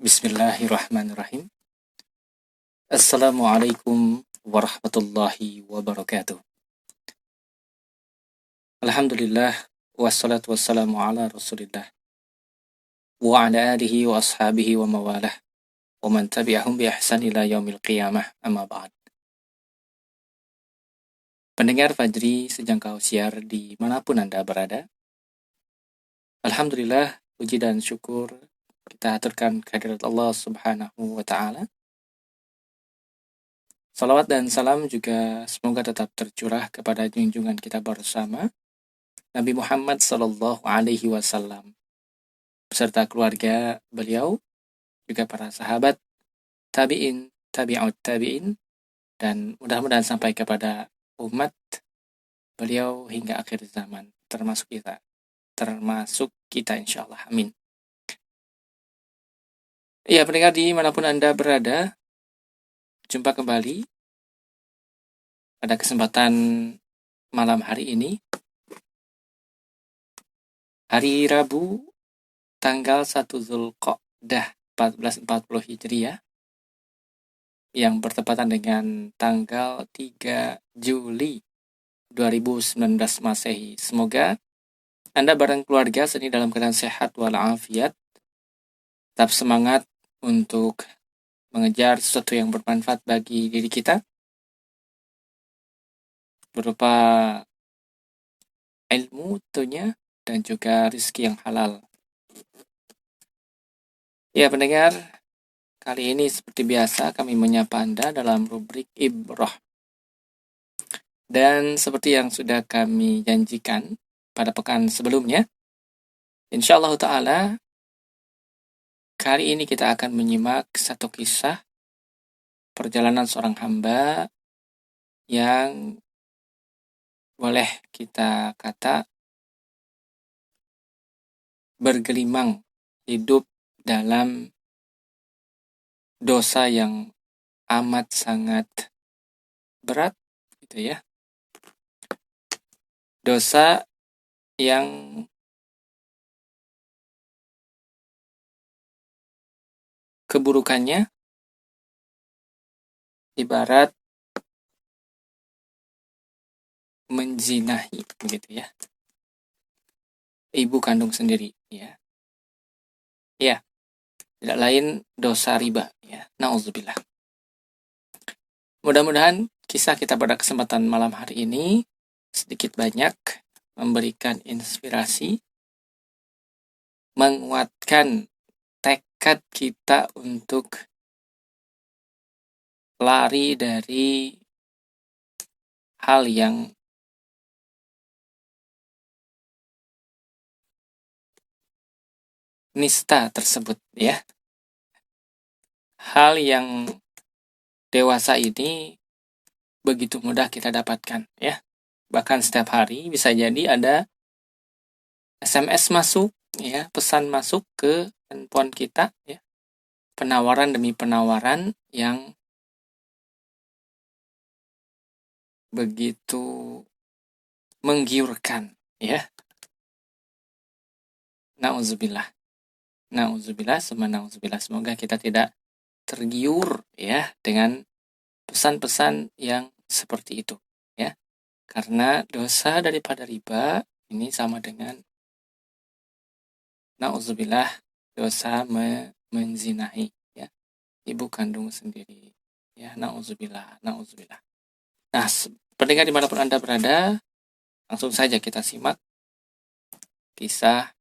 Bismillahirrahmanirrahim. Assalamualaikum warahmatullahi wabarakatuh. Alhamdulillah, wassalatu wassalamu ala rasulillah, wa ala alihi wa ashabihi wa mawalah, wa man tabi'ahum bi ihsan ila yaumil qiyamah, amma ba'd. Pendengar Fajri sejangkau siar di manapun Anda berada, Alhamdulillah, puji dan syukur kita aturkan kehadirat Allah subhanahu wa ta'ala. Salawat dan salam juga semoga tetap tercurah kepada junjungan kita bersama, Nabi Muhammad Sallallahu Alaihi Wasallam, beserta keluarga beliau, juga para sahabat, tabi'in, tabi'ut tabi'in, dan mudah-mudahan sampai kepada umat beliau hingga akhir zaman, termasuk kita insya Allah, amin. Ya, pendengar dimanapun Anda berada, jumpa kembali pada kesempatan malam hari ini, hari Rabu, tanggal 1 Zulqa'dah 1440 Hijriah, yang bertepatan dengan tanggal 3 Juli 2019 Masehi. Semoga Anda bareng keluarga seni dalam keadaan sehat walafiat, tetap semangat untuk mengejar sesuatu yang bermanfaat bagi diri kita, berupa ilmu tentunya, dan juga rezeki yang halal. Ya pendengar, kali ini seperti biasa kami menyapa Anda dalam rubrik Ibrah. Dan seperti yang sudah kami janjikan pada pekan sebelumnya, insyaallah ta'ala, kali ini kita akan menyimak satu kisah perjalanan seorang hamba yang boleh kita kata bergelimang hidup dalam dosa yang amat sangat berat, gitu ya. Dosa yang keburukannya ibarat menzinahi, begitu ya, ibu kandung sendiri, ya. Ya, tidak lain dosa riba, ya. Nauzubillah. Mudah-mudahan kisah kita pada kesempatan malam hari ini sedikit banyak memberikan inspirasi, menguatkan tekad kita untuk lari dari hal yang nista tersebut, ya. Hal yang dewasa ini begitu mudah kita dapatkan, ya. Bahkan setiap hari bisa jadi ada SMS masuk, ya, pesan masuk ke handphone kita, ya. Penawaran demi penawaran yang begitu menggiurkan, ya. Nauzubillah. Nauzubillah, semoga kita tidak tergiur, ya, dengan pesan-pesan yang seperti itu, ya. Karena dosa daripada riba ini sama dengan nauzubillah, dosa menzinahi, ya, ibu kandung sendiri, ya. Nauzubillah. Nah, pendengar dimanapun Anda berada, langsung saja kita simak kisah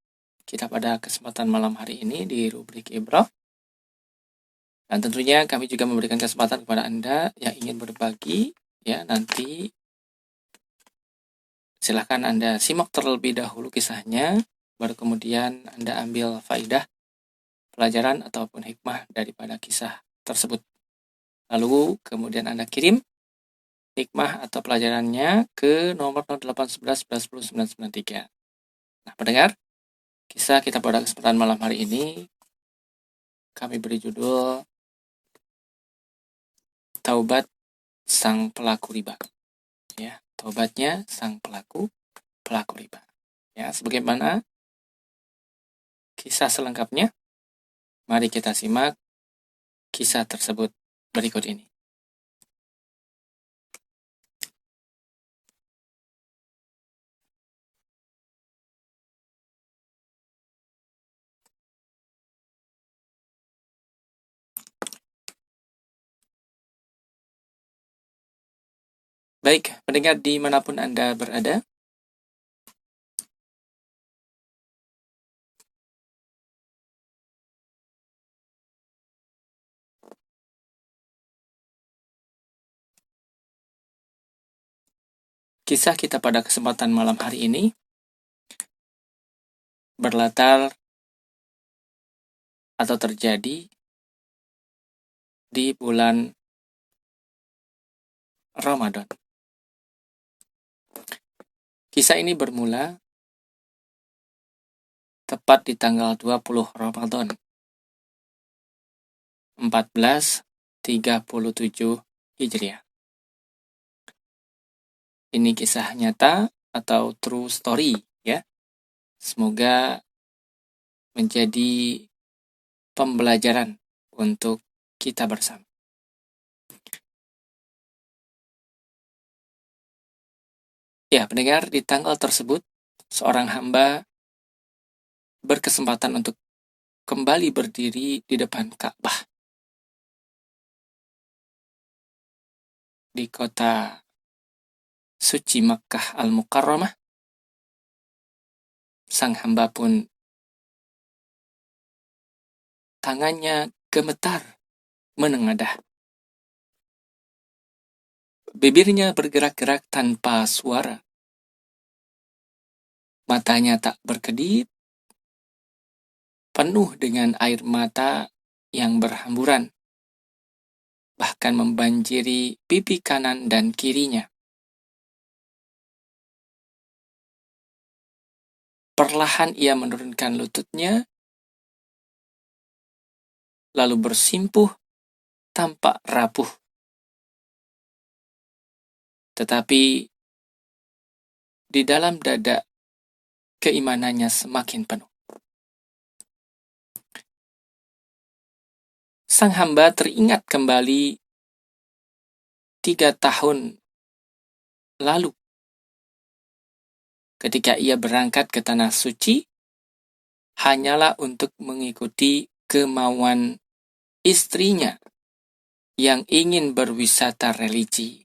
kita pada kesempatan malam hari ini di rubrik Ibrah. Dan tentunya kami juga memberikan kesempatan kepada Anda yang ingin berbagi, ya, nanti silahkan Anda simak terlebih dahulu kisahnya, baru kemudian Anda ambil faidah, pelajaran ataupun hikmah daripada kisah tersebut. Lalu kemudian Anda kirim hikmah atau pelajarannya ke nomor 0811 11 10 993. Nah, pendengar, kisah kita pada kesempatan malam hari ini kami beri judul Taubat Sang Pelaku Riba. Ya, taubatnya sang pelaku riba. Ya, sebagaimana kisah selengkapnya Mari kita simak kisah tersebut berikut ini. Baik, pendengar dimanapun Anda berada, kisah kita pada kesempatan malam hari ini berlatar atau terjadi di bulan Ramadan. Kisah ini bermula tepat di tanggal 20 Ramadan 1437 Hijriah. Ini kisah nyata atau true story ya. Semoga menjadi pembelajaran untuk kita bersama. Ya, pendengar, di tanggal tersebut seorang hamba berkesempatan untuk kembali berdiri di depan Ka'bah di kota suci Makkah Al-Mukarramah. Sang hamba pun tangannya gemetar menengadah. Bibirnya bergerak-gerak tanpa suara. Matanya tak berkedip, penuh dengan air mata yang berhamburan, bahkan membanjiri pipi kanan dan kirinya. Perlahan ia menurunkan lututnya, lalu bersimpuh tampak rapuh. Tetapi di dalam dada keimanannya semakin penuh. Sang hamba teringat kembali 3 tahun lalu ketika ia berangkat ke Tanah Suci hanyalah untuk mengikuti kemauan istrinya yang ingin berwisata religi.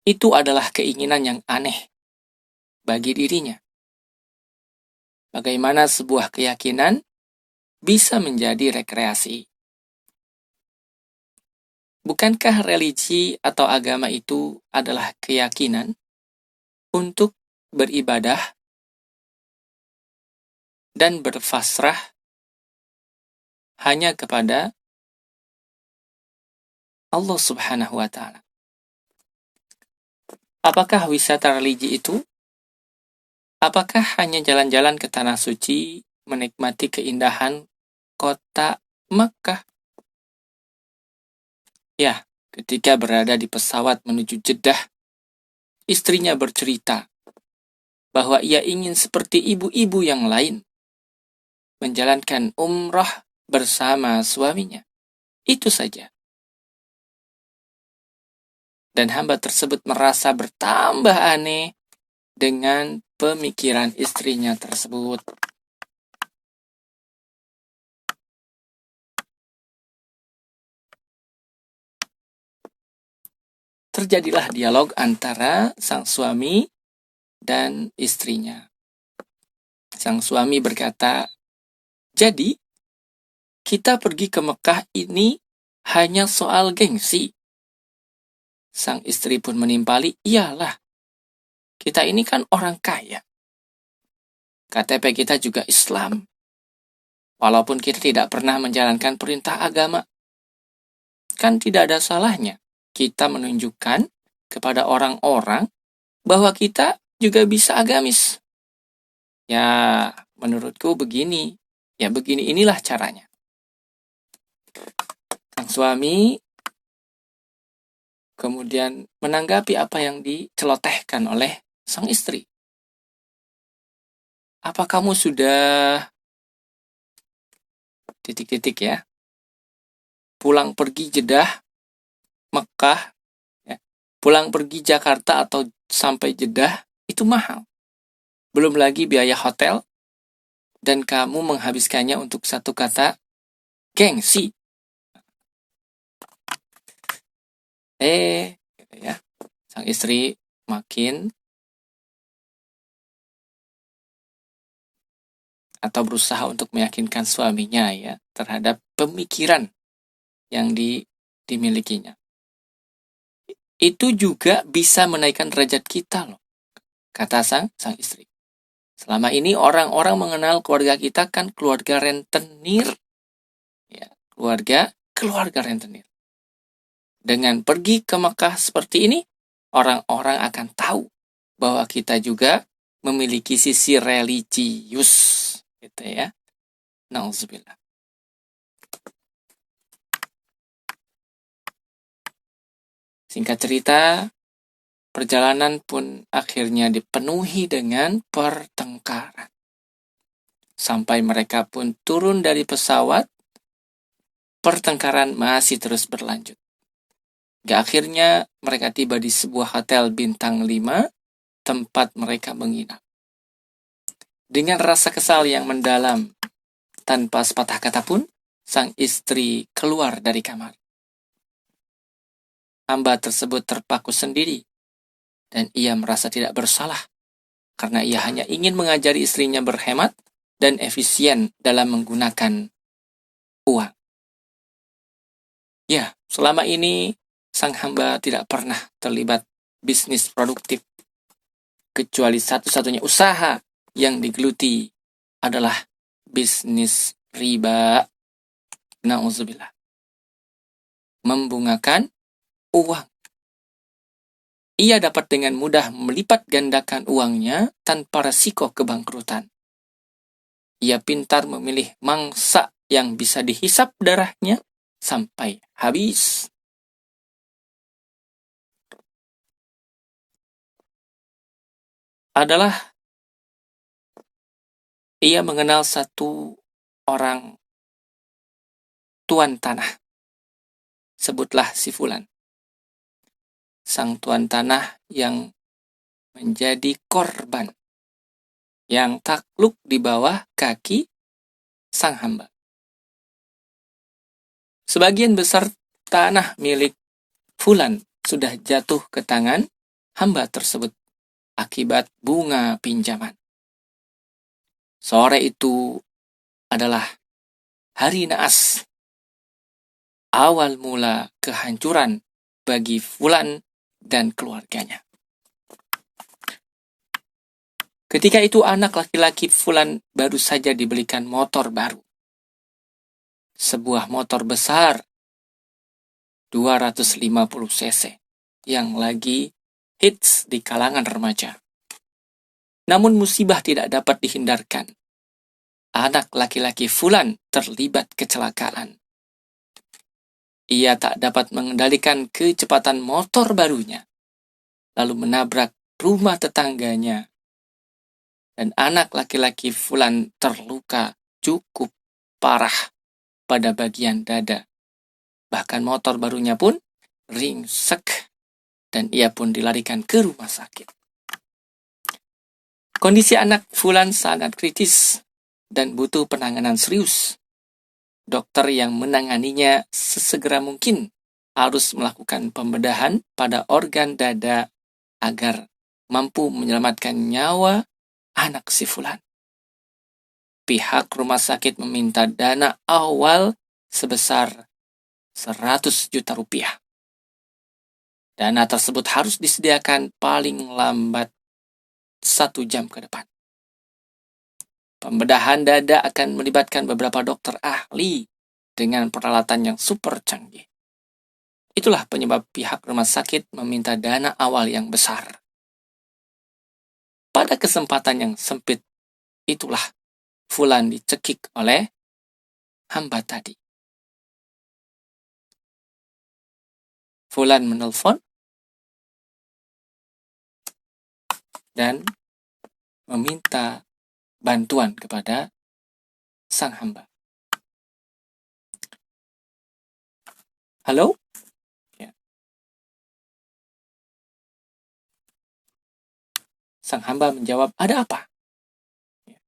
Itu adalah keinginan yang aneh bagi dirinya. Bagaimana sebuah keyakinan bisa menjadi rekreasi? Bukankah religi atau agama itu adalah keyakinan untuk beribadah dan berpasrah hanya kepada Allah Subhanahu wa Ta'ala? Apakah wisata religi itu? Apakah hanya jalan-jalan ke Tanah Suci, menikmati keindahan kota Makkah? Ya, ketika berada di pesawat menuju Jeddah, istrinya bercerita bahwa ia ingin seperti ibu-ibu yang lain, menjalankan umrah bersama suaminya. Itu saja. Dan hamba tersebut merasa bertambah aneh dengan pemikiran istrinya tersebut. Terjadilah dialog antara sang suami dan istrinya. Sang suami berkata, "Jadi, kita pergi ke Mekah ini hanya soal gengsi." Sang istri pun menimpali, "Iyalah, kita ini kan orang kaya. KTP kita juga Islam. Walaupun kita tidak pernah menjalankan perintah agama, kan tidak ada salahnya kita menunjukkan kepada orang-orang bahwa kita juga bisa agamis. Ya, menurutku begini. Ya, begini inilah caranya." Sang suami kemudian menanggapi apa yang dicelotehkan oleh sang istri. Apa kamu sudah titik-titik ya, pulang pergi Jeddah, Mekah, ya, pulang pergi Jakarta atau sampai Jeddah, itu mahal. Belum lagi biaya hotel, dan kamu menghabiskannya untuk satu kata, gengsi. Gitu ya, sang istri makin atau berusaha untuk meyakinkan suaminya ya terhadap pemikiran yang dimilikinya. Itu juga bisa menaikkan derajat kita loh, kata sang istri. Selama ini orang-orang mengenal keluarga kita kan keluarga rentenir. Ya, keluarga rentenir. Dengan pergi ke Mekah seperti ini, orang-orang akan tahu bahwa kita juga memiliki sisi religius, gitu ya. Nauzubillah. Singkat cerita, perjalanan pun akhirnya dipenuhi dengan pertengkaran. Sampai mereka pun turun dari pesawat, pertengkaran masih terus berlanjut. Akhirnya mereka tiba di sebuah hotel bintang 5, tempat mereka menginap. Dengan rasa kesal yang mendalam, tanpa sepatah kata pun, sang istri keluar dari kamar. Hamba tersebut terpaku sendiri, dan ia merasa tidak bersalah, karena ia hanya ingin mengajari istrinya berhemat dan efisien dalam menggunakan uang. Ya, selama ini sang hamba tidak pernah terlibat bisnis produktif, kecuali satu-satunya usaha yang digeluti adalah bisnis riba. Nauzubillah. Membungakan uang. Ia dapat dengan mudah melipat gandakan uangnya tanpa resiko kebangkrutan. Ia pintar memilih mangsa yang bisa dihisap darahnya sampai habis. Adalah ia mengenal satu orang tuan tanah. Sebutlah si Fulan. Sang tuan tanah yang menjadi korban, yang takluk di bawah kaki sang hamba. Sebagian besar tanah milik Fulan sudah jatuh ke tangan hamba tersebut akibat bunga pinjaman. Sore itu adalah hari naas, awal mula kehancuran bagi Fulan dan keluarganya. Ketika itu anak laki-laki Fulan baru saja dibelikan motor baru. Sebuah motor besar 250 cc yang lagi hits di kalangan remaja. Namun musibah tidak dapat dihindarkan. Anak laki-laki Fulan terlibat kecelakaan. Ia tak dapat mengendalikan kecepatan motor barunya, lalu menabrak rumah tetangganya. Dan anak laki-laki Fulan terluka cukup parah pada bagian dada. Bahkan motor barunya pun ringsek dan ia pun dilarikan ke rumah sakit. Kondisi anak Fulan sangat kritis dan butuh penanganan serius. Dokter yang menanganinya sesegera mungkin harus melakukan pembedahan pada organ dada agar mampu menyelamatkan nyawa anak si Fulan. Pihak rumah sakit meminta dana awal sebesar 100 juta rupiah. Dana tersebut harus disediakan paling lambat 1 jam ke depan. Pembedahan dada akan melibatkan beberapa dokter ahli dengan peralatan yang super canggih. Itulah penyebab pihak rumah sakit meminta dana awal yang besar. Pada kesempatan yang sempit itulah Fulan dicekik oleh hamba tadi. Fulan menelpon dan meminta bantuan kepada sang hamba. Halo? Ya. Sang hamba menjawab, ada apa? Ya.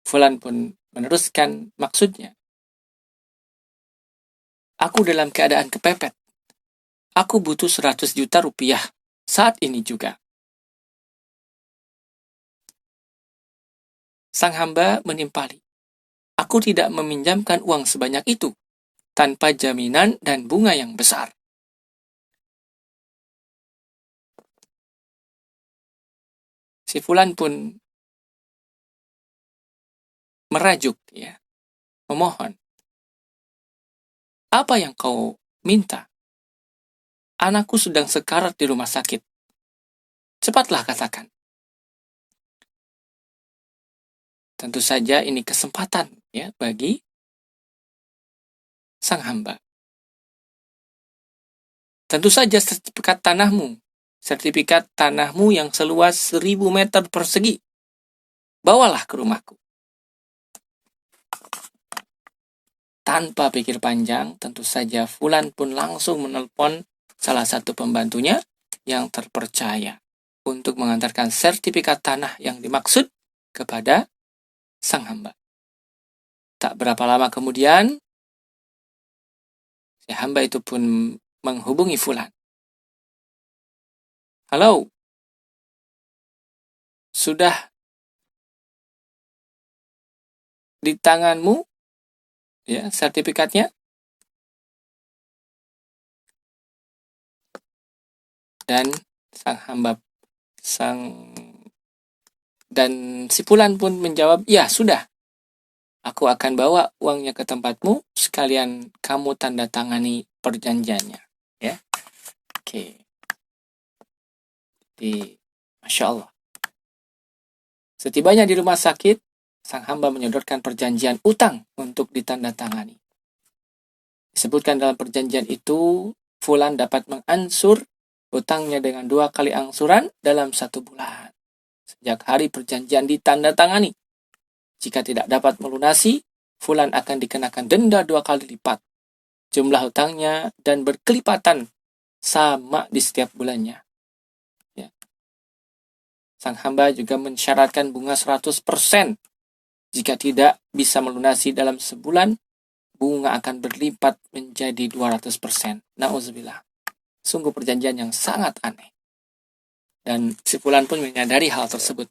Fulan pun meneruskan maksudnya. Aku dalam keadaan kepepet. Aku butuh 100 juta rupiah saat ini juga. Sang hamba menimpali. Aku tidak meminjamkan uang sebanyak itu tanpa jaminan dan bunga yang besar. Si fulan pun merajuk, ya, memohon. Apa yang kau minta? Anakku sedang sekarat di rumah sakit. Cepatlah katakan. Tentu saja ini kesempatan, ya, bagi sang hamba. Tentu saja sertifikat tanahmu yang seluas 1000 meter persegi. Bawalah ke rumahku. Tanpa pikir panjang, tentu saja fulan pun langsung menelpon salah satu pembantunya yang terpercaya untuk mengantarkan sertifikat tanah yang dimaksud kepada sang hamba. Tak berapa lama kemudian, si hamba itu pun menghubungi fulan. Halo, sudah di tanganmu, ya, sertifikatnya? Dan si fulan pun menjawab, ya sudah, aku akan bawa uangnya ke tempatmu, sekalian kamu tanda tangani perjanjiannya. Ya, oke. Masya Allah. Setibanya di rumah sakit, sang hamba menyodorkan perjanjian utang untuk ditandatangani. Disebutkan dalam perjanjian itu, fulan dapat mengansur utangnya dengan 2 kali angsuran dalam 1 bulan. Sejak hari perjanjian ditandatangani. Jika tidak dapat melunasi, fulan akan dikenakan denda 2 kali lipat jumlah hutangnya dan berkelipatan sama di setiap bulannya. Ya. Sang hamba juga mensyaratkan bunga 100%. Jika tidak bisa melunasi dalam sebulan, bunga akan berlipat menjadi 200%. Na'udzubillah. Sungguh perjanjian yang sangat aneh. Dan si fulan pun menyadari hal tersebut.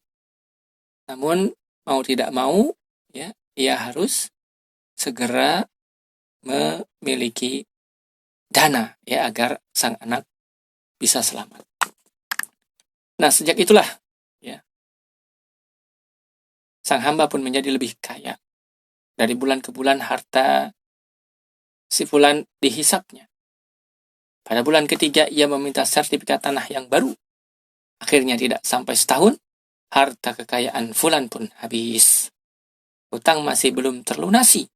Namun, mau tidak mau, ya, ia harus segera memiliki dana, ya, agar sang anak bisa selamat. Nah, sejak itulah, ya, sang hamba pun menjadi lebih kaya. Dari bulan ke bulan harta si fulan dihisapnya. Pada bulan ketiga ia meminta sertifikat tanah yang baru. Akhirnya tidak sampai setahun, harta kekayaan fulan pun habis. Hutang masih belum terlunasi.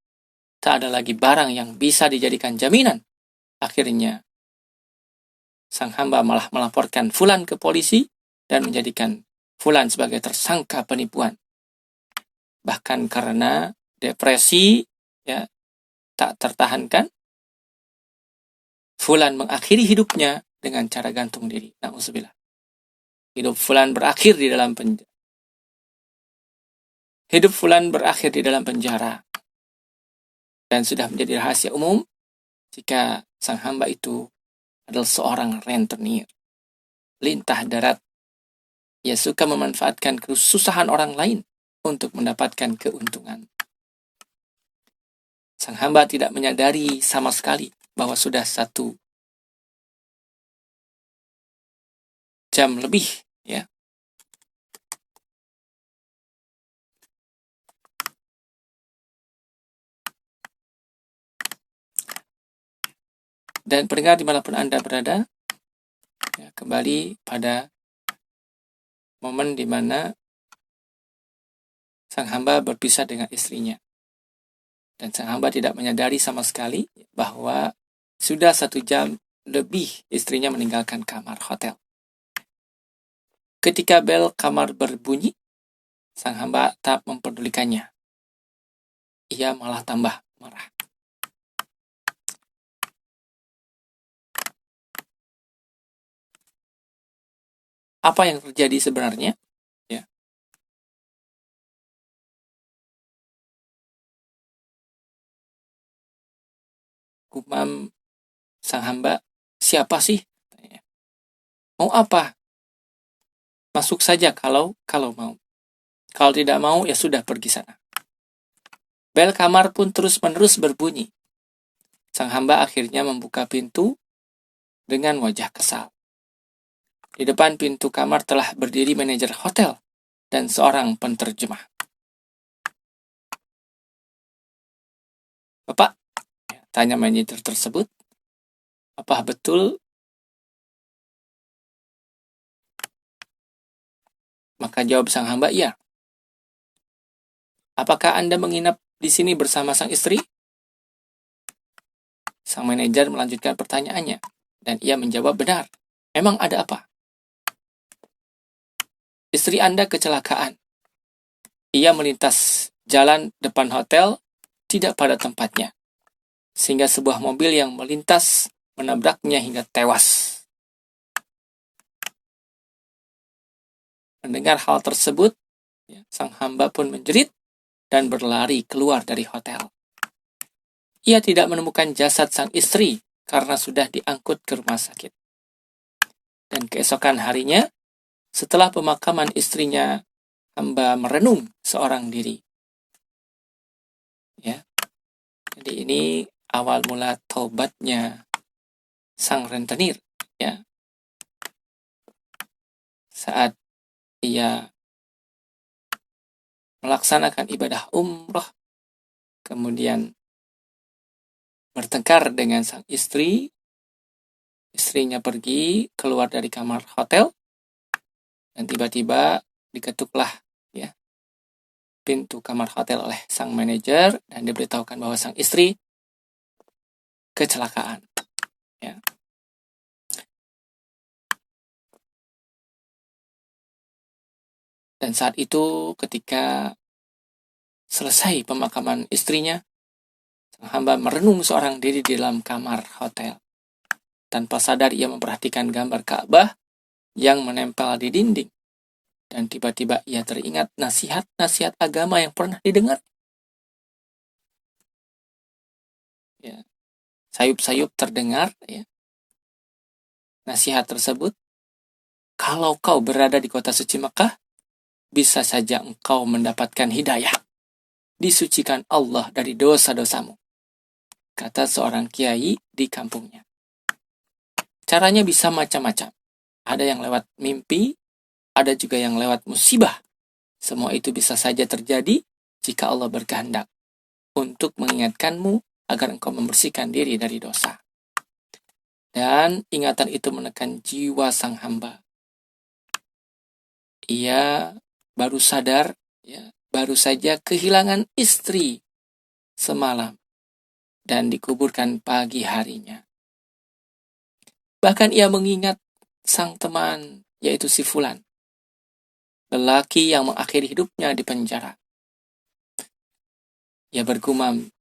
Tak ada lagi barang yang bisa dijadikan jaminan. Akhirnya sang hamba malah melaporkan fulan ke polisi dan menjadikan fulan sebagai tersangka penipuan. Bahkan karena depresi, ya, tak tertahankan, fulan mengakhiri hidupnya dengan cara gantung diri. Na'udzubillah. Hidup fulan berakhir di dalam penjara. Dan sudah menjadi rahasia umum jika sang hamba itu adalah seorang rentenir. Lintah darat. Ia suka memanfaatkan kesusahan orang lain untuk mendapatkan keuntungan. Sang hamba tidak menyadari sama sekali bahwa sudah 1 jam lebih, ya. Dan pendengar dimanapun Anda berada, ya, kembali pada momen di mana sang hamba berpisah dengan istrinya. Dan sang hamba tidak menyadari sama sekali bahwa sudah 1 jam lebih istrinya meninggalkan kamar hotel. Ketika bel kamar berbunyi, sang hamba tak memperdulikannya. Ia malah tambah marah. Apa yang terjadi sebenarnya? Ya. Gumam sang hamba, siapa sih? Mau apa? Masuk saja kalau mau. Kalau tidak mau, ya sudah pergi sana. Bel kamar pun terus-menerus berbunyi. Sang hamba akhirnya membuka pintu dengan wajah kesal. Di depan pintu kamar telah berdiri manajer hotel dan seorang penterjemah. Bapak, tanya manajer tersebut, apa betul? Maka jawab sang hamba, iya. Apakah Anda menginap di sini bersama sang istri? Sang manajer melanjutkan pertanyaannya, dan ia menjawab benar. Memang ada apa? Istri Anda kecelakaan. Ia melintas jalan depan hotel tidak pada tempatnya, sehingga sebuah mobil yang melintas menabraknya hingga tewas. Mendengar hal tersebut, sang hamba pun menjerit dan berlari keluar dari hotel. Ia tidak menemukan jasad sang istri karena sudah diangkut ke rumah sakit. Dan keesokan harinya, setelah pemakaman istrinya, hamba merenung seorang diri. Ya, jadi ini awal mula taubatnya sang rentenir. Ya, saat ia melaksanakan ibadah umroh, kemudian bertengkar dengan sang istri, istrinya pergi keluar dari kamar hotel, dan tiba-tiba diketuklah ya pintu kamar hotel oleh sang manajer dan diberitahukan bahwa sang istri kecelakaan. Ya. Dan saat itu ketika selesai pemakaman istrinya, sang hamba merenung seorang diri di dalam kamar hotel. Tanpa sadar ia memperhatikan gambar Ka'bah yang menempel di dinding. Dan tiba-tiba ia teringat nasihat-nasihat agama yang pernah didengar. Ya. Sayup-sayup terdengar ya nasihat tersebut. Kalau kau berada di kota suci Mekah, bisa saja engkau mendapatkan hidayah. Disucikan Allah dari dosa-dosamu, kata seorang kiai di kampungnya. Caranya bisa macam-macam. Ada yang lewat mimpi, ada juga yang lewat musibah. Semua itu bisa saja terjadi jika Allah berkehendak untuk mengingatkanmu agar engkau membersihkan diri dari dosa. Dan ingatan itu menekan jiwa sang hamba. Ia baru sadar, ya, baru saja kehilangan istri semalam dan dikuburkan pagi harinya. Bahkan ia mengingat sang teman, yaitu si Fulan, lelaki yang mengakhiri hidupnya di penjara. Ia bergumam,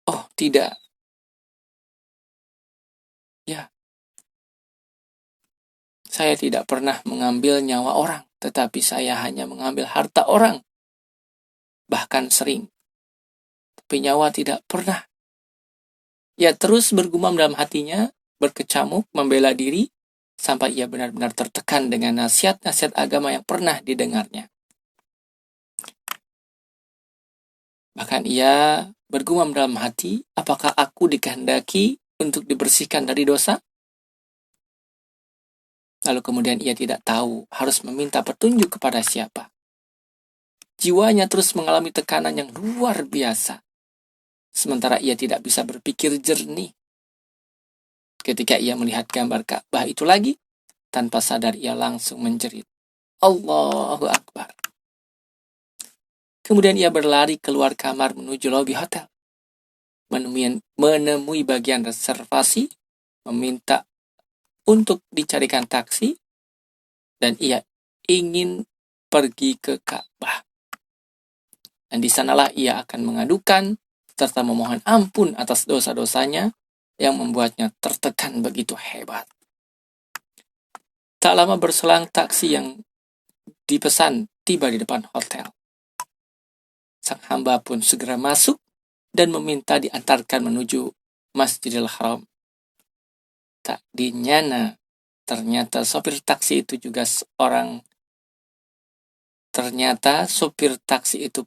oh tidak, ya, saya tidak pernah mengambil nyawa orang, tetapi saya hanya mengambil harta orang. Bahkan sering, tapi nyawa tidak pernah. Ia terus bergumam dalam hatinya, berkecamuk, membela diri, sampai ia benar-benar tertekan dengan nasihat-nasihat agama yang pernah didengarnya. Bahkan ia bergumam dalam hati, apakah aku dikehendaki untuk dibersihkan dari dosa? Lalu kemudian ia tidak tahu harus meminta petunjuk kepada siapa. Jiwanya terus mengalami tekanan yang luar biasa. Sementara ia tidak bisa berpikir jernih. Ketika ia melihat gambar Ka'bah itu lagi, tanpa sadar ia langsung menjerit, Allahu Akbar. Kemudian ia berlari keluar kamar menuju lobi hotel. Menemui bagian reservasi, meminta untuk dicarikan taksi, dan ia ingin pergi ke Ka'bah. Dan di sanalah ia akan mengadukan serta memohon ampun atas dosa-dosanya yang membuatnya tertekan begitu hebat. Tak lama berselang taksi yang dipesan tiba di depan hotel. Sang hamba pun segera masuk dan meminta diantarkan menuju Masjidil Haram. Tak dinyana, ternyata sopir taksi itu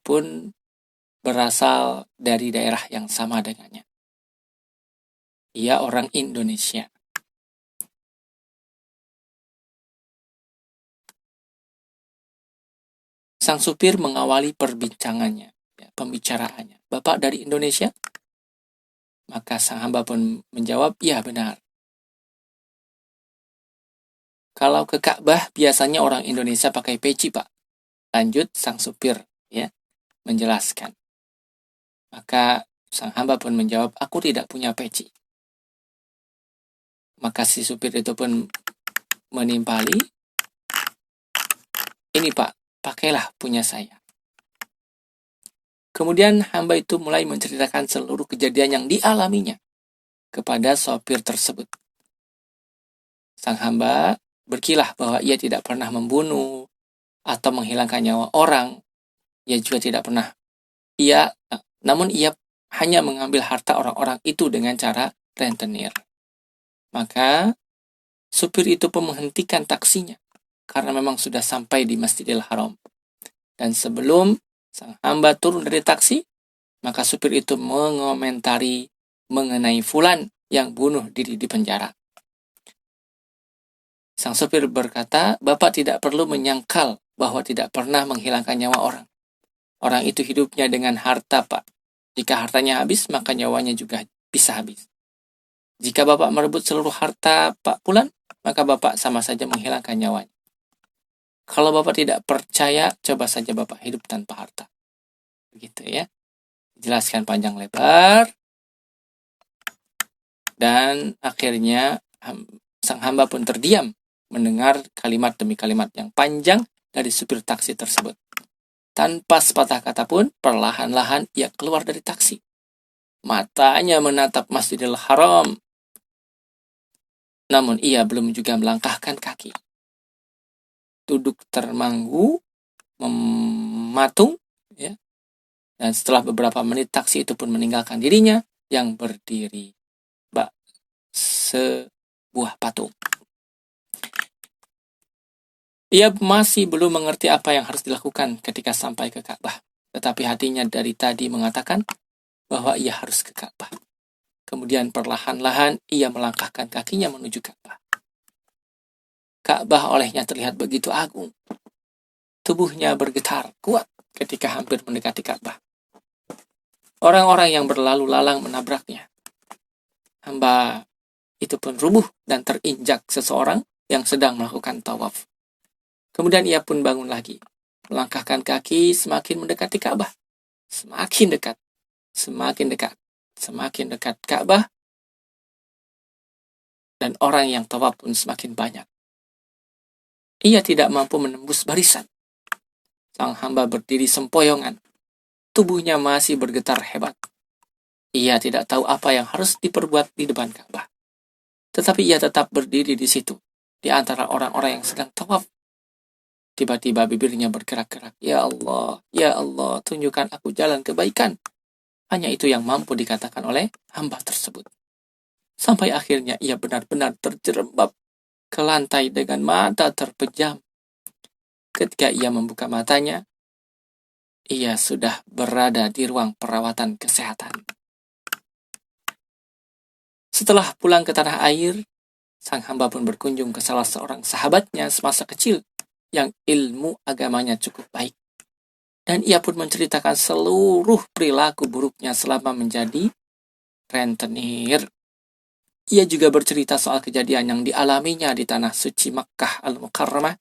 pun berasal dari daerah yang sama dengannya. Ia orang Indonesia. Sang supir mengawali perbincangannya, pembicaraannya. Bapak dari Indonesia? Maka sang hamba pun menjawab, ya benar. Kalau ke Ka'bah biasanya orang Indonesia pakai peci, Pak. Lanjut sang supir menjelaskan. Maka sang hamba pun menjawab, aku tidak punya peci. Maka si supir itu pun menimpali, ini Pak, pakailah punya saya. Kemudian hamba itu mulai menceritakan seluruh kejadian yang dialaminya kepada sopir tersebut. Sang hamba berkilah bahwa ia tidak pernah membunuh atau menghilangkan nyawa orang. Ia juga tidak pernah. Namun ia hanya mengambil harta orang-orang itu dengan cara rentenir. Maka supir itu pun menghentikan taksinya karena memang sudah sampai di Masjidil Haram. Dan sebelum sang hamba turun dari taksi, maka supir itu mengomentari mengenai fulan yang bunuh diri di penjara. Sang supir berkata, Bapak tidak perlu menyangkal bahwa tidak pernah menghilangkan nyawa orang. Orang itu hidupnya dengan harta, Pak. Jika hartanya habis, maka nyawanya juga bisa habis. Jika Bapak merebut seluruh harta Pak Fulan, maka Bapak sama saja menghilangkan nyawanya. Kalau Bapak tidak percaya, coba saja Bapak hidup tanpa harta. Begitu ya. Jelaskan panjang lebar. Dan akhirnya sang hamba pun terdiam mendengar kalimat demi kalimat yang panjang dari supir taksi tersebut. Tanpa sepatah kata pun, perlahan-lahan ia keluar dari taksi. Matanya menatap Masjidil Haram. Namun ia belum juga melangkahkan kaki. Duduk termanggu, mematung, ya. Dan setelah beberapa menit taksi itu pun meninggalkan dirinya yang berdiri sebuah patung. Ia masih belum mengerti apa yang harus dilakukan ketika sampai ke Ka'bah. Tetapi hatinya dari tadi mengatakan bahwa ia harus ke Ka'bah. Kemudian perlahan-lahan ia melangkahkan kakinya menuju Ka'bah. Ka'bah olehnya terlihat begitu agung. Tubuhnya bergetar kuat ketika hampir mendekati Ka'bah. Orang-orang yang berlalu lalang menabraknya. Hamba itu pun rubuh dan terinjak seseorang yang sedang melakukan tawaf. Kemudian ia pun bangun lagi. Melangkahkan kaki semakin mendekati Ka'bah. Semakin dekat. Semakin dekat. Semakin dekat Ka'bah. Dan orang yang tawaf pun semakin banyak. Ia tidak mampu menembus barisan. Sang hamba berdiri sempoyongan. Tubuhnya masih bergetar hebat. Ia tidak tahu apa yang harus diperbuat di depan Ka'bah. Tetapi ia tetap berdiri di situ, di antara orang-orang yang sedang tawaf. Tiba-tiba bibirnya bergerak-gerak. Ya Allah, tunjukkan aku jalan kebaikan. Hanya itu yang mampu dikatakan oleh hamba tersebut. Sampai akhirnya ia benar-benar terjerembab ke lantai dengan mata terpejam. Ketika ia membuka matanya, ia sudah berada di ruang perawatan kesehatan. Setelah pulang ke tanah air, sang hamba pun berkunjung ke salah seorang sahabatnya semasa kecil yang ilmu agamanya cukup baik. Dan ia pun menceritakan seluruh perilaku buruknya selama menjadi rentenir. Ia juga bercerita soal kejadian yang dialaminya di tanah suci Makkah Al-Mukarramah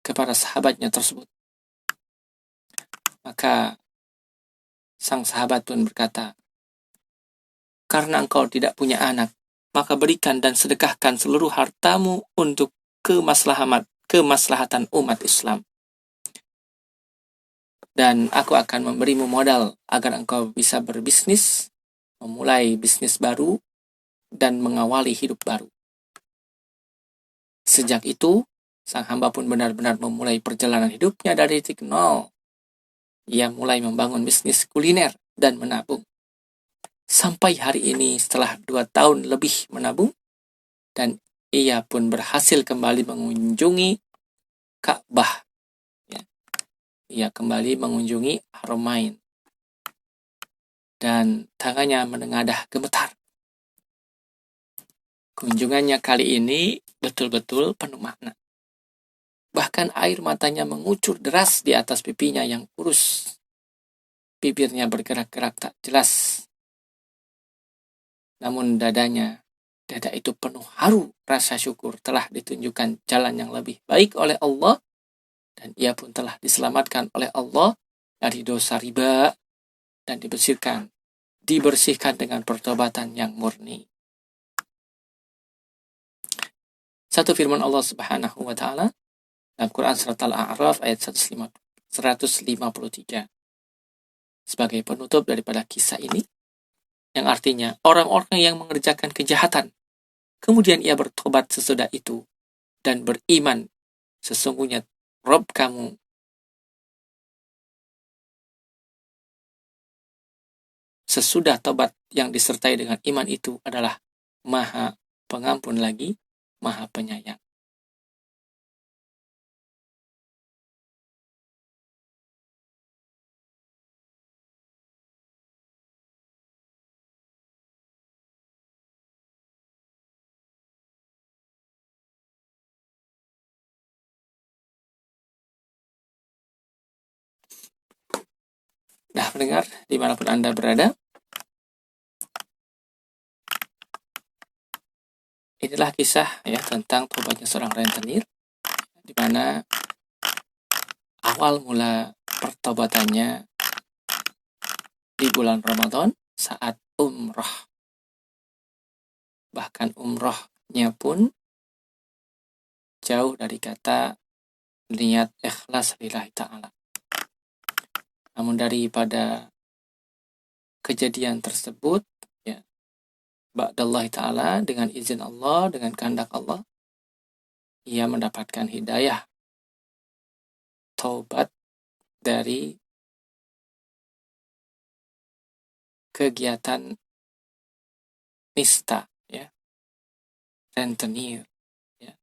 kepada sahabatnya tersebut. Maka sang sahabat pun berkata, karena engkau tidak punya anak, maka berikan dan sedekahkan seluruh hartamu untuk kemaslahatan umat Islam. dan aku akan memberimu modal agar engkau bisa berbisnis, memulai bisnis baru, dan mengawali hidup baru. Sejak itu, sang hamba pun benar-benar memulai perjalanan hidupnya dari titik nol. Ia mulai membangun bisnis kuliner dan menabung. Sampai hari ini setelah 2 tahun lebih menabung, dan ia pun berhasil kembali mengunjungi Ka'bah. Ia kembali mengunjungi Haramain. Dan tangannya menengadah gemetar. Kunjungannya kali ini betul-betul penuh makna. Bahkan air matanya mengucur deras di atas pipinya yang kurus. Bibirnya bergerak-gerak tak jelas. Namun dada itu penuh haru rasa syukur telah ditunjukkan jalan yang lebih baik oleh Allah, dan ia pun telah diselamatkan oleh Allah dari dosa riba dan dibersihkan dengan pertobatan yang murni. Satu firman Allah Subhanahu wa taala dalam Quran surat Al-A'raf ayat 153 sebagai penutup daripada kisah ini, yang artinya orang-orang yang mengerjakan kejahatan kemudian ia bertobat sesudah itu dan beriman, sesungguhnya Rabb kamu sesudah tobat yang disertai dengan iman itu adalah Maha Pengampun lagi Maha Penyayang. Nah, pendengar, dimanapun Anda berada, inilah kisah ya tentang tobatnya seorang rentenir, di mana awal mula pertobatannya di bulan Ramadan saat umrah. Bahkan umrahnya pun jauh dari kata niat ikhlas lillahi ta'ala. Namun daripada kejadian tersebut, ya, ba'dallahi ta'ala, dengan izin Allah, dengan kehendak Allah, ia mendapatkan hidayah taubat dari kegiatan nista, ya, rentenir, ya.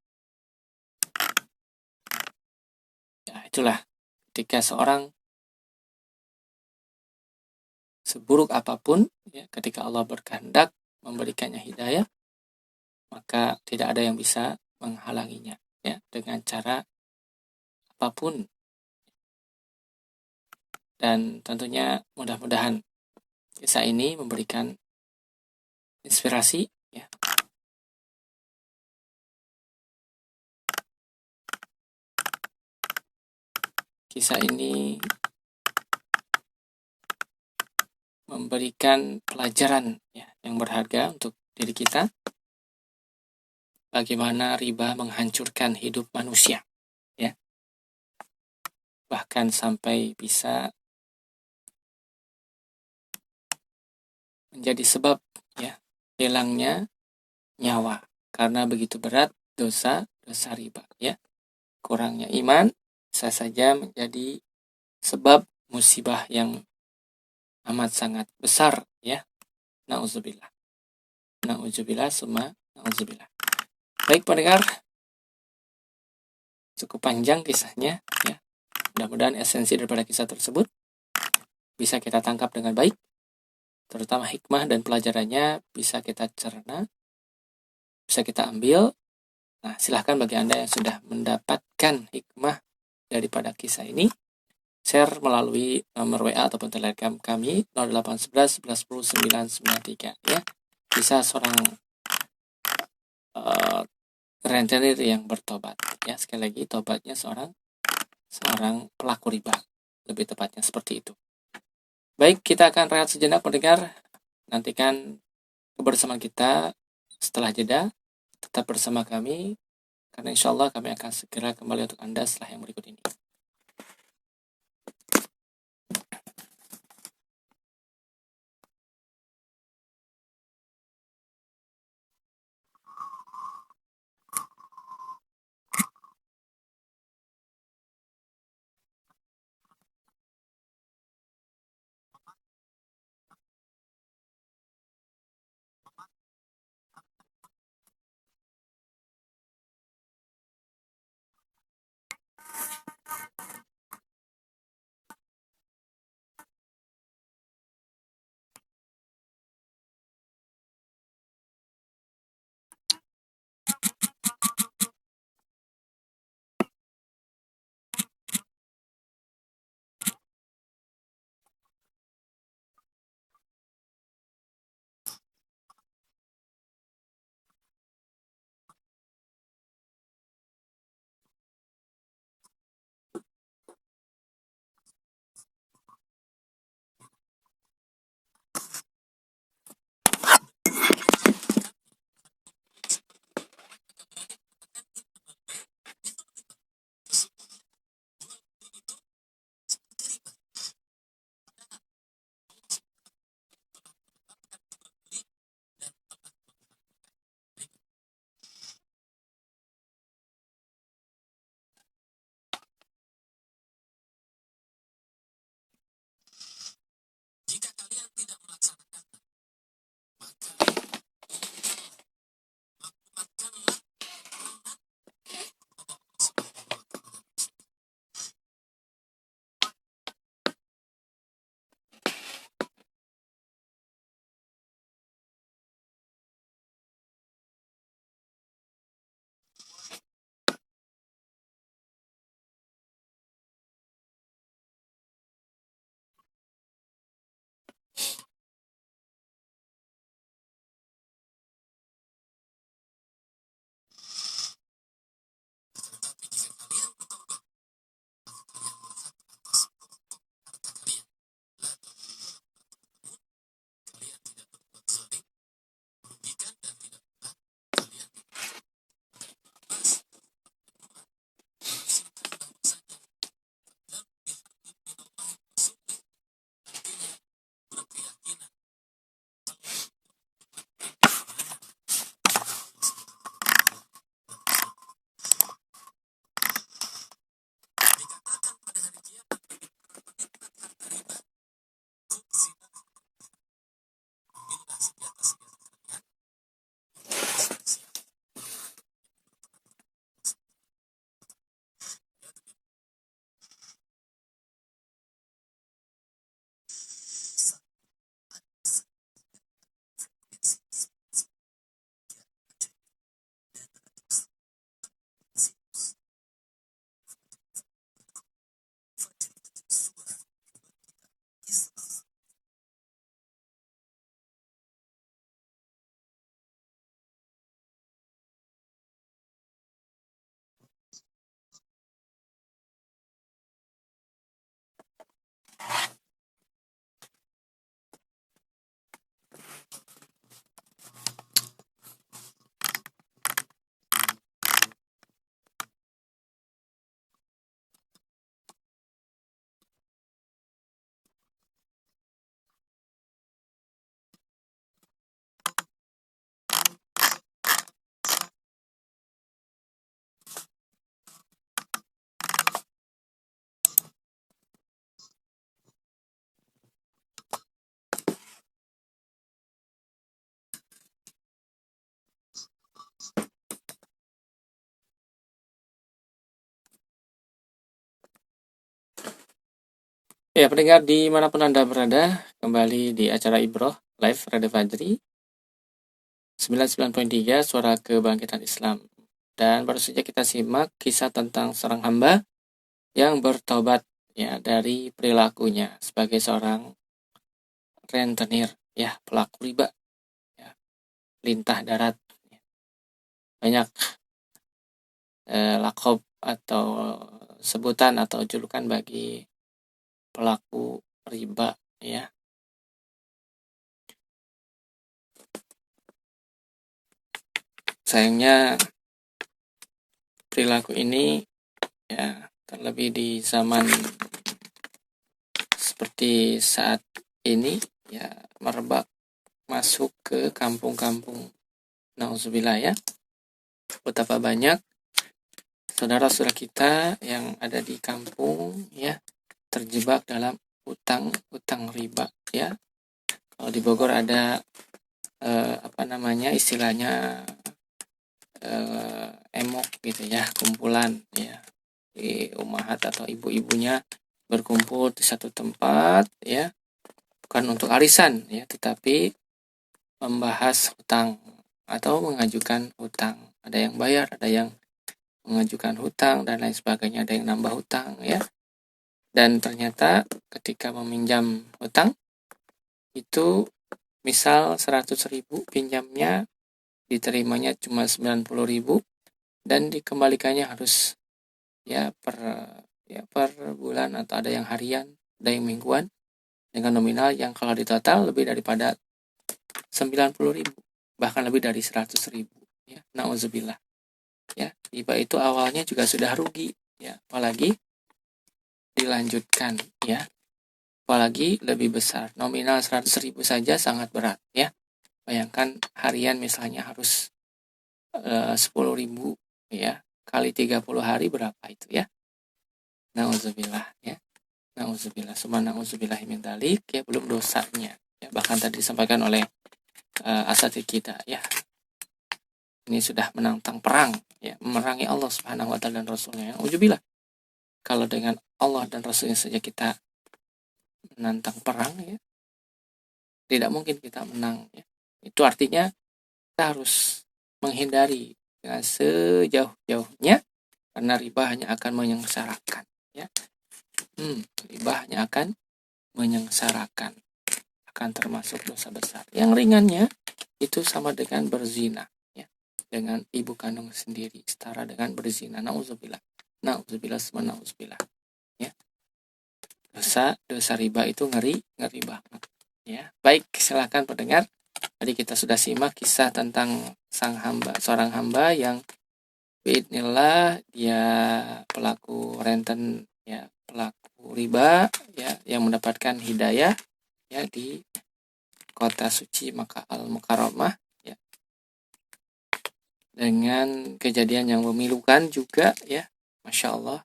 Ya, itulah ketika seorang seburuk apapun, ya, ketika Allah berkehendak memberikannya hidayah, maka tidak ada yang bisa menghalanginya, ya, dengan cara apapun. Dan tentunya mudah-mudahan kisah ini memberikan inspirasi, ya. Kisah ini memberikan pelajaran, ya, yang berharga untuk diri kita. Bagaimana riba menghancurkan hidup manusia, ya. Bahkan sampai bisa menjadi sebab, ya, hilangnya nyawa karena begitu berat dosa riba, ya. Kurangnya iman bisa saja menjadi sebab musibah yang amat sangat besar, ya. Nauzubillah. Nauzubillah summa nauzubillah. Baik pendengar, cukup panjang kisahnya, ya. Mudah-mudahan esensi daripada kisah tersebut bisa kita tangkap dengan baik, terutama hikmah dan pelajarannya bisa kita cerna, bisa kita ambil. Nah, silahkan bagi Anda yang sudah mendapatkan hikmah daripada kisah ini, share melalui nomor WA ataupun Telegram kami 0811 11 10 993, ya. Bisa seorang rentenir yang bertobat, ya. Sekali lagi, tobatnya seorang pelaku riba, lebih tepatnya seperti itu. Baik, kita akan rehat sejenak pendengar. Nantikan kebersamaan kita setelah jeda. Tetap bersama kami, karena insya Allah kami akan segera kembali untuk Anda setelah yang berikut ini. Ya, pendengar dimanapun Anda berada, kembali di acara Ibroh Live Radio Fajri 99.3 Suara Kebangkitan Islam. Dan baru saja kita simak kisah tentang seorang hamba yang bertobat ya dari perilakunya sebagai seorang rentenir, ya pelaku riba, ya, lintah darat. Banyak lakob atau sebutan atau julukan bagi pelaku riba, ya. Sayangnya perilaku ini ya terlebih di zaman seperti saat ini ya merebak masuk ke kampung-kampung. Nauzubillah ya. Betapa banyak saudara-saudara kita yang ada di kampung ya terjebak dalam utang riba ya. Kalau di Bogor ada istilahnya emok gitu ya, kumpulan ya. Di umahat atau ibu-ibunya berkumpul di satu tempat ya, bukan untuk arisan ya, tetapi membahas hutang atau mengajukan hutang. Ada yang bayar, ada yang mengajukan hutang dan lain sebagainya, ada yang nambah hutang ya. Dan ternyata ketika meminjam hutang itu misal 100.000 pinjamnya, diterimanya cuma 90.000 dan dikembalikannya harus ya per bulan, atau ada yang harian, ada yang mingguan, dengan nominal yang kalau ditotal lebih daripada 90.000, bahkan lebih dari 100.000 ya. Nauzubillah ya. Riba itu awalnya juga sudah rugi ya, apalagi dilanjutkan ya, apalagi lebih besar. Nominal 100.000 saja sangat berat ya. Bayangkan harian misalnya harus 10.000 ya, kali 30 hari berapa itu ya. Nauzubillah ya. Nauzubillah, summa nauzubillahi min dzalik ya, belum dosanya ya. Bahkan tadi disampaikan oleh asatidz kita ya, ini sudah menantang perang ya, memerangi Allah Subhanahu wa taala dan Rasulnya. Nauzubillah, kalau dengan Allah dan Rasulnya saja kita menantang perang ya, tidak mungkin kita menang ya. Itu artinya kita harus menghindari dengan sejauh-jauhnya, karena riba hanya akan menyengsarakan ya. Riba hanya akan menyengsarakan, akan termasuk dosa besar. Yang ringannya itu sama dengan berzina ya, dengan ibu kandung sendiri, setara dengan berzina. Nauzubillah, nauzubillah ya. Dosa riba itu ngeri banget ya. Baik, silakan pendengar. Tadi kita sudah simak kisah tentang seorang hamba yang biidznillah dia pelaku renten ya, pelaku riba ya, yang mendapatkan hidayah ya di kota suci Makkah Al-Mukarramah ya, dengan kejadian yang memilukan juga ya, Masya Allah.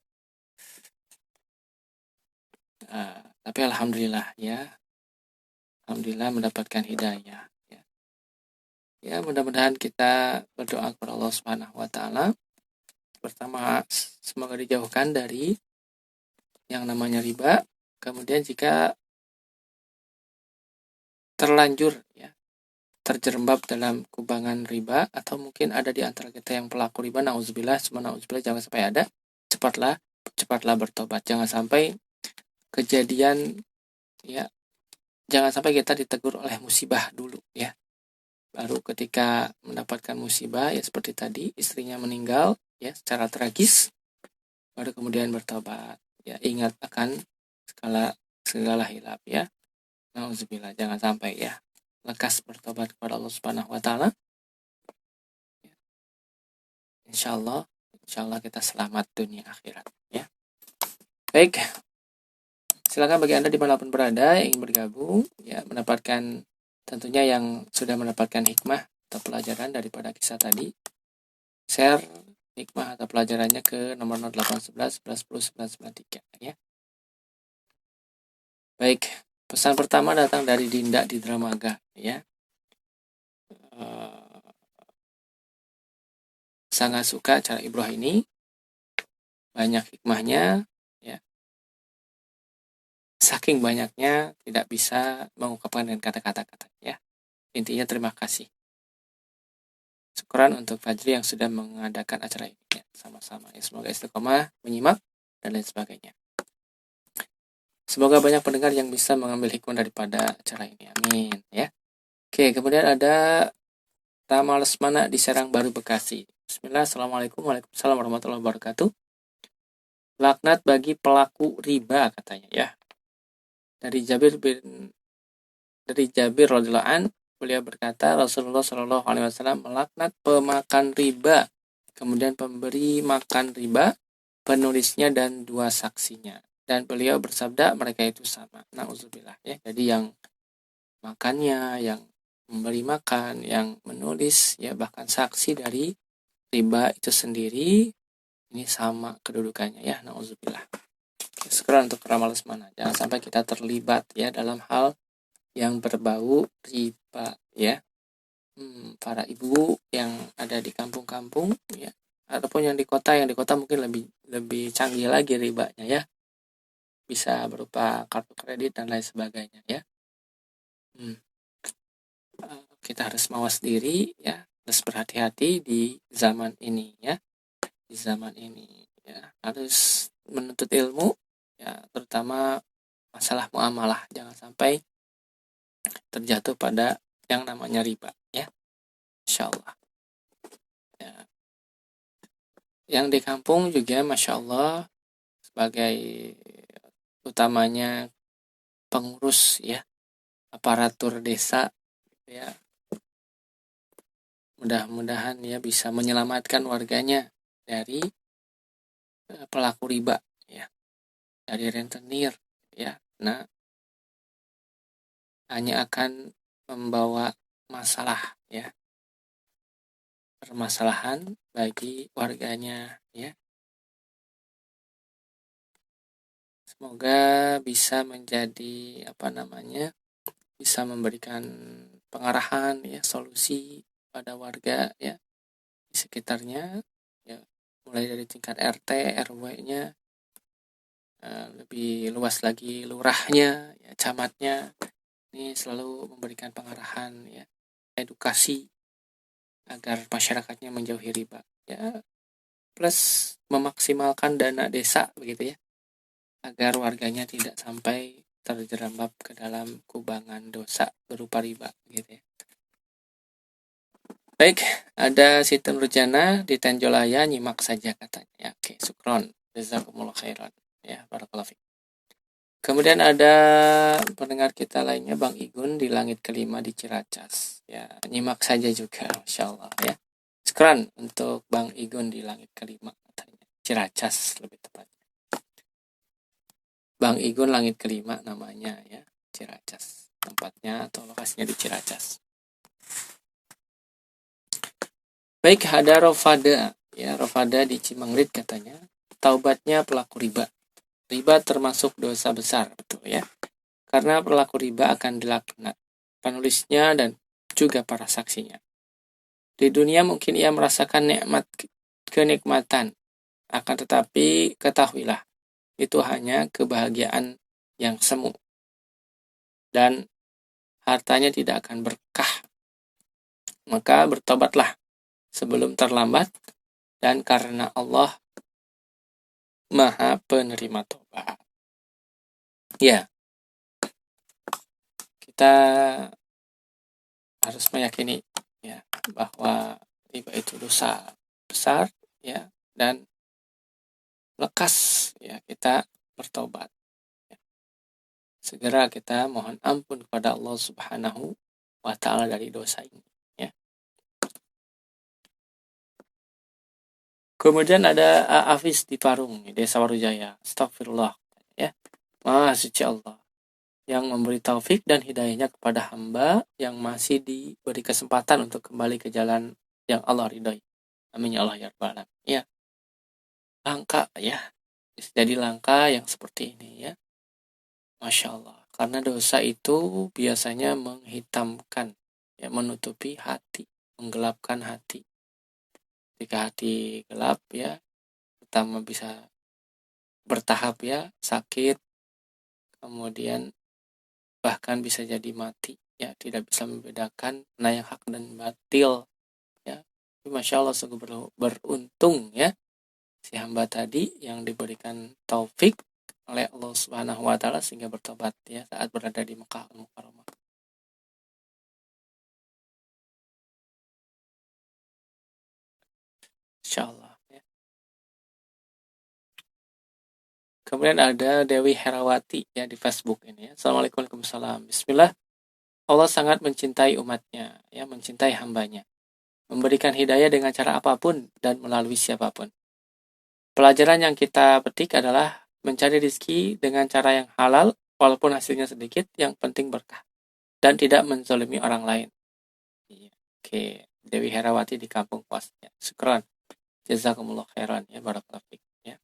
Tapi alhamdulillah ya, alhamdulillah mendapatkan hidayah ya. Ya, mudah-mudahan kita berdoa kepada Allah Subhanahu wa taala. Pertama, semoga dijauhkan dari yang namanya riba. Kemudian jika terlanjur ya, terjerembab dalam kubangan riba, atau mungkin ada di antara kita yang pelaku riba, nauzubillah, jangan sampai ada, cepatlah bertobat. Jangan sampai kejadian ya, jangan sampai kita ditegur oleh musibah dulu ya, baru ketika mendapatkan musibah ya, seperti tadi istrinya meninggal ya secara tragis, baru kemudian bertobat ya. Ingat akan segala hilaf ya. Nauzubillah, jangan sampai ya, lekas bertobat kepada Allah Subhanahu wa taala. Insyaallah kita selamat dunia akhirat ya. Baik, silakan bagi Anda dimanapun berada yang ingin bergabung ya, mendapatkan tentunya yang sudah mendapatkan hikmah atau pelajaran daripada kisah tadi, share hikmah atau pelajarannya ke nomor 0811 11 10 993 ya. Baik, pesan pertama datang dari Dinda di Dramaga ya. Sangat suka cara Ibroh ini, banyak hikmahnya ya. saking banyaknya tidak bisa mengungkapkan dengan kata-kata ya. Intinya terima kasih. Syukuran untuk Fajri yang sudah mengadakan acara ini ya, sama-sama ya. Semoga istiqomah menyimak dan lain sebagainya. Semoga banyak pendengar yang bisa mengambil hikmah daripada acara ini. Amin ya. Oke, kemudian ada Rama Lesmana di Serang Baru, Bekasi. Bismillah, Assalamualaikum, Waalaikumsalam warahmatullahi wabarakatuh. Laknat bagi pelaku riba katanya ya. Dari Jabir radhiyallahu an, beliau berkata Rasulullah Shallallahu alaihi wasallam melaknat pemakan riba, kemudian pemberi makan riba, penulisnya dan dua saksinya. Dan beliau bersabda mereka itu sama. Nauzubillah ya. Jadi yang makannya, yang memberi makan, yang menulis ya, bahkan saksi dari riba itu sendiri ini sama kedudukannya ya. Nauzubillah. Sekarang untuk ramal mana, jangan sampai kita terlibat ya dalam hal yang berbau riba ya. Para ibu yang ada di kampung-kampung ya, ataupun yang di kota mungkin lebih canggih lagi ribanya ya. Bisa berupa kartu kredit dan lain sebagainya ya. Kita harus mawas diri ya, harus berhati-hati di zaman ini ya. Di zaman ini ya, harus menuntut ilmu ya, terutama masalah muamalah, jangan sampai terjatuh pada yang namanya riba ya. Insyaallah ya. Yang di kampung juga Masya Allah sebagai utamanya pengurus ya, aparatur desa ya, mudah-mudahan ya bisa menyelamatkan warganya dari pelaku riba ya, dari rentenir ya. Nah, hanya akan membawa masalah ya, permasalahan bagi warganya ya. Semoga bisa menjadi bisa memberikan pengarahan ya, solusi pada warga ya di sekitarnya ya, mulai dari tingkat RT, RW-nya, lebih luas lagi lurahnya ya, camatnya, ini selalu memberikan pengarahan ya, edukasi agar masyarakatnya menjauhi riba ya, plus memaksimalkan dana desa begitu ya, agar warganya tidak sampai terjerembab ke dalam kubangan dosa berupa riba gitu ya. Baik, ada Siti Nurjana di Tenjolaya, nyimak saja katanya ya. Oke, syukron, jazakumullah khairan ya, barakallahu fiik. Kemudian ada pendengar kita lainnya Bang Igun di Langit Kelima di Ciracas ya, nyimak saja juga, Masya Allah ya. Syukran untuk Bang Igun di Langit Kelima katanya, Ciracas lebih tepatnya. Bang Igun Langit Kelima namanya ya, Ciracas. Tempatnya atau lokasinya di Ciracas. Baik, ada Rofada ya, Rofada di Cimangrit katanya, taubatnya pelaku riba. Riba termasuk dosa besar, betul ya. Karena pelaku riba akan dilaknat penulisnya dan juga para saksinya. Di dunia mungkin ia merasakan kenikmatan, akan tetapi ketahuilah itu hanya kebahagiaan yang semu dan hartanya tidak akan berkah. Maka bertobatlah sebelum terlambat, dan karena Allah Maha penerima tobat. Ya, kita harus meyakini ya bahwa riba itu dosa besar ya, dan lekas ya kita bertobat. Segera kita mohon ampun kepada Allah Subhanahu wa Ta'ala dari dosa ini ya. Kemudian ada Afis di Parung, Desa Warujaya. Astagfirullah ya. Maha suci Allah yang memberi taufik dan hidayahnya kepada hamba yang masih diberi kesempatan untuk kembali ke jalan yang Allah ridhoi. Amin ya Allah ya Rabbal alamin. Ya. Langka ya. Jadi langka yang seperti ini ya. Masya Allah. Karena dosa itu biasanya menghitamkan ya, menutupi hati, menggelapkan hati. Jika hati gelap ya, pertama bisa bertahap ya, sakit, kemudian bahkan bisa jadi mati, ya, tidak bisa membedakan mana yang hak dan batil, ya. Masya Allah, sungguh beruntung, ya, si hamba tadi yang diberikan taufik oleh Allah Subhanahu wa taala sehingga bertobat, ya, saat berada di Mekah Al-Mukarramah. Insyaallah, ya. Kemudian ada Dewi Herawati, ya, di Facebook ini, ya. Assalamualaikum, Waalaikumsalam. Bismillah. Allah sangat mencintai umatnya, ya, mencintai hambanya, memberikan hidayah dengan cara apapun dan melalui siapapun. Pelajaran yang kita petik adalah mencari rezeki dengan cara yang halal, walaupun hasilnya sedikit, yang penting berkah, dan tidak menzalimi orang lain. Oke, Dewi Herawati di Kampung Pos. Ya, syukran. Jazakumullah khairan, ya, barakallahu fiik, ya.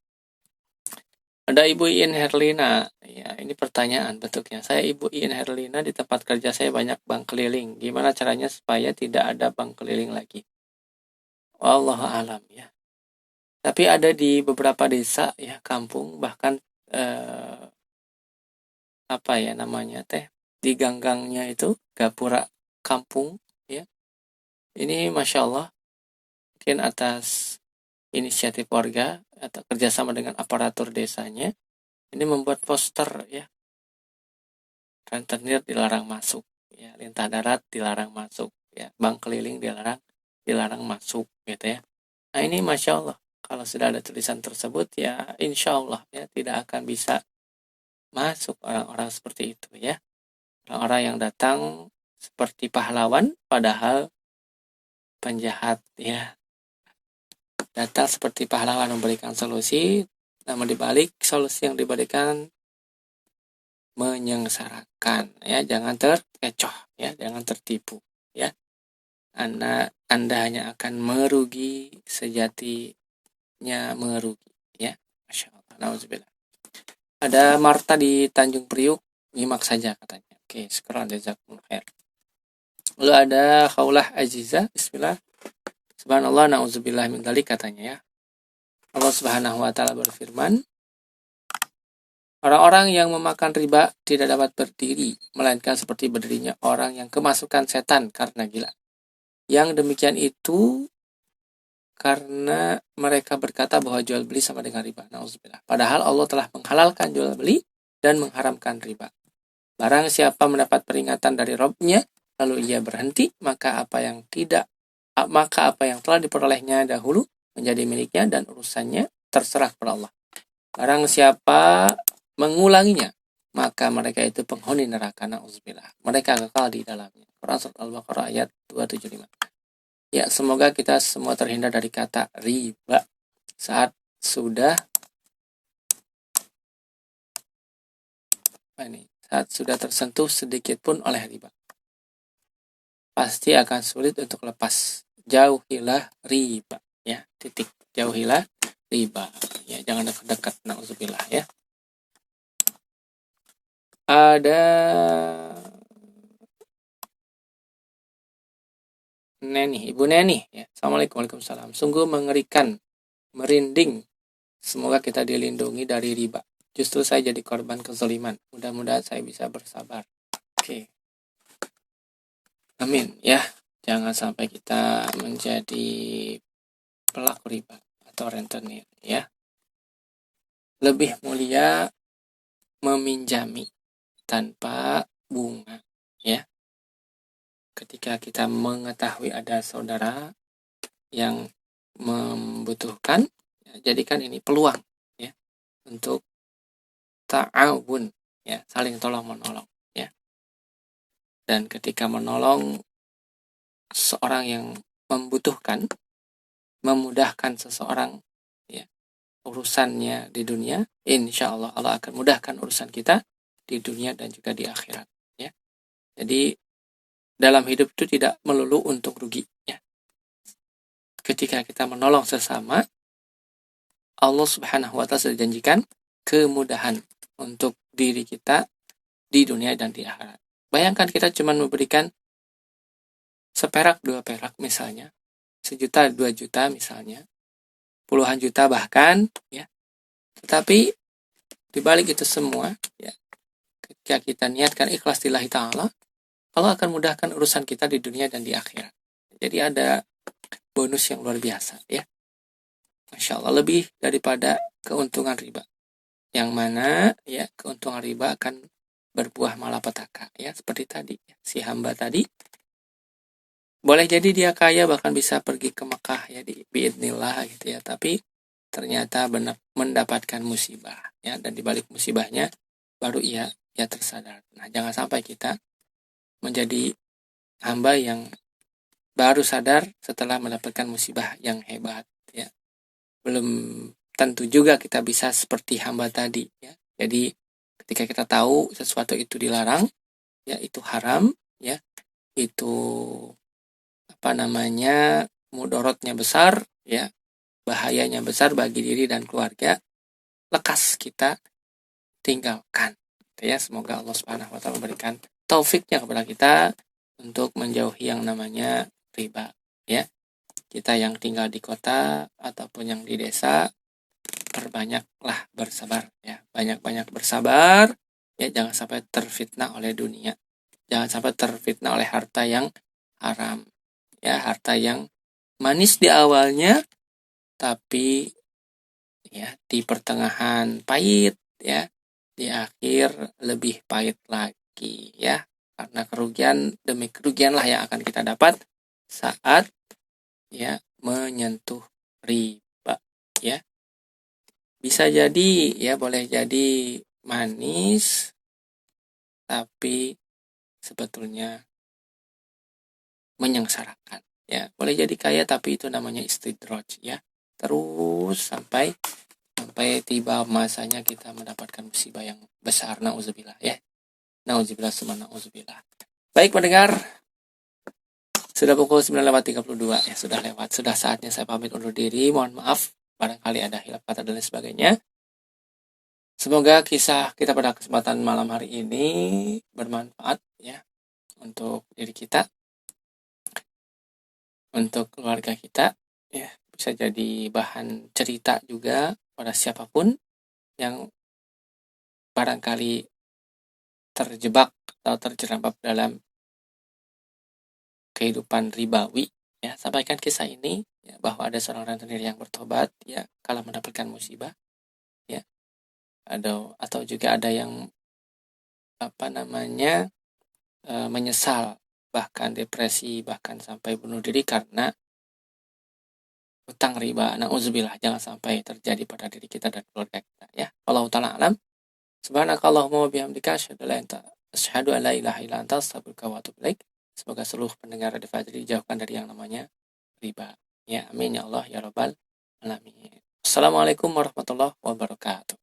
Ada Ibu Iin Herlina. Ya, ini pertanyaan bentuknya. Saya Ibu Iin Herlina, di tempat kerja saya banyak bank keliling. Gimana caranya supaya tidak ada bank keliling lagi? Wallahu alam, ya. Tapi ada di beberapa desa, ya, kampung, bahkan apa ya namanya teh, di ganggangnya itu gapura kampung, ya. Ini Masya Allah, mungkin atas inisiatif warga atau kerjasama dengan aparatur desanya, ini membuat poster, ya, rentenir dilarang masuk, ya, lintah darat dilarang masuk, ya, bank keliling dilarang masuk, gitu, ya. Nah, ini Masya Allah, kalau sudah ada tulisan tersebut, ya, insya Allah, ya, tidak akan bisa masuk orang-orang seperti itu, ya. Orang-orang yang datang seperti pahlawan, padahal penjahat, ya. Datang seperti pahlawan memberikan solusi, namun dibalik solusi yang diberikan menyengsarakan, ya. Jangan terkecoh, ya, jangan tertipu, ya. Anda hanya akan merugi, sejatinya merugi, ya. Masya Allah, nauzubillah. Ada Marta di Tanjung Priuk, nyimak saja katanya. Oke, sekarang jazakumullah khair. Lalu ada Khaulah Aziza, bismillah. Subhanallah, na'udzubillah min dzalik, katanya, ya. Allah Subhanahu wa taala berfirman, orang-orang yang memakan riba tidak dapat berdiri, melainkan seperti berdirinya orang yang kemasukan setan karena gila. Yang demikian itu karena mereka berkata bahwa jual beli sama dengan riba. Na'udzubillah. Padahal Allah telah menghalalkan jual beli dan mengharamkan riba. Barang siapa mendapat peringatan dari Rabb-nya, lalu ia berhenti, maka apa yang telah diperolehnya dahulu menjadi miliknya dan urusannya terserah kepada Allah. Barang siapa mengulanginya, maka mereka itu penghuni neraka. Na'udzubillah. Mereka kekal di dalamnya. Quran Surat Al-Baqarah ayat 275. Ya, semoga kita semua terhindar dari kata riba saat sudah tersentuh sedikit pun oleh riba. Pasti akan sulit untuk lepas. Jauhilah riba, ya, titik. Jauhilah riba, ya, jangan dekat-dekat. Na'udzubillah, ya. Ada Neni, Ibu Neni, ya. Assalamualaikum, Waalaikumsalam. Sungguh mengerikan, merinding. Semoga kita dilindungi dari riba. Justru saya jadi korban kezaliman. Mudah-mudahan saya bisa bersabar. Oke. Amin, ya. Jangan sampai kita menjadi pelaku riba atau rentenir, ya. Lebih mulia meminjami tanpa bunga, ya. Ketika kita mengetahui ada saudara yang membutuhkan, ya, jadikan ini peluang, ya, untuk ta'awun, ya, saling tolong menolong, ya. Dan ketika menolong seorang yang membutuhkan, memudahkan seseorang, ya, urusannya di dunia, insya Allah Allah akan mudahkan urusan kita di dunia dan juga di akhirat, ya. Jadi dalam hidup itu tidak melulu untuk rugi, ya. Ketika kita menolong sesama, Allah Subhanahu wa taala sudah janjikan kemudahan untuk diri kita di dunia dan di akhirat. Bayangkan kita cuma memberikan seperak, 2 perak misalnya, 1 juta, 2 juta misalnya, puluhan juta bahkan, ya. Tetapi di balik itu semua, ya, jika kita niatkan ikhlas lillahi ta'ala, Allah akan mudahkan urusan kita di dunia dan di akhirat. Jadi ada bonus yang luar biasa ya. Masya Allah, lebih daripada keuntungan riba. Yang mana ya keuntungan riba akan berbuah malapetaka ya, seperti tadi ya. Si hamba tadi boleh jadi dia kaya, bahkan bisa pergi ke Mekah ya biidznillah gitu ya, tapi ternyata benar mendapatkan musibah ya, dan dibalik musibahnya baru ia tersadar. Nah, jangan sampai kita menjadi hamba yang baru sadar setelah mendapatkan musibah yang hebat ya. Belum tentu juga kita bisa seperti hamba tadi ya. Jadi ketika kita tahu sesuatu itu dilarang ya, itu haram ya, itu mudorotnya besar ya, bahayanya besar bagi diri dan keluarga, lekas kita tinggalkan ya. Semoga Allah Subhanahu wa taala memberikan taufiknya kepada kita untuk menjauhi yang namanya riba ya. Kita yang tinggal di kota ataupun yang di desa, perbanyaklah bersabar ya, banyak-banyak bersabar ya, jangan sampai terfitnah oleh dunia, jangan sampai terfitnah oleh harta yang haram ya, harta yang manis di awalnya tapi ya di pertengahan pahit ya, di akhir lebih pahit lagi ya, karena kerugian demi kerugian lah yang akan kita dapat saat ya menyentuh riba ya. Bisa jadi ya, boleh jadi manis tapi sebetulnya menyengsarakan ya. Boleh jadi kaya tapi itu namanya istidraj ya, terus sampai tiba masanya kita mendapatkan musibah yang besar, nauzubillah ya, nauzubillah summa nauzubillah. Baik pendengar, sudah pukul 9:32 ya, sudah saatnya saya pamit undur diri. Mohon maaf barangkali ada hilaf kata dan lain sebagainya. Semoga kisah kita pada kesempatan malam hari ini bermanfaat ya, untuk diri kita, untuk keluarga kita ya, bisa jadi bahan cerita juga pada siapapun yang barangkali terjebak atau terjerembab dalam kehidupan ribawi ya. Sampaikan kisah ini ya, bahwa ada seorang rentenir yang bertobat ya kala mendapatkan musibah ya, atau juga ada yang menyesal, bahkan depresi, bahkan sampai bunuh diri karena hutang riba. Nauzubillah, jangan sampai terjadi pada diri kita dan keluarga kita ya. Wallahu ta'ala alam. Subhanakallahumma wa bihamdika asyhadu an la ilaha illa anta astaghfiruka wa atubu ilaik. Semoga seluruh pendengar Radio Fajri dijauhkan dari yang namanya riba ya. Amin ya Allah ya rabbal alamin. Assalamualaikum warahmatullahi wabarakatuh.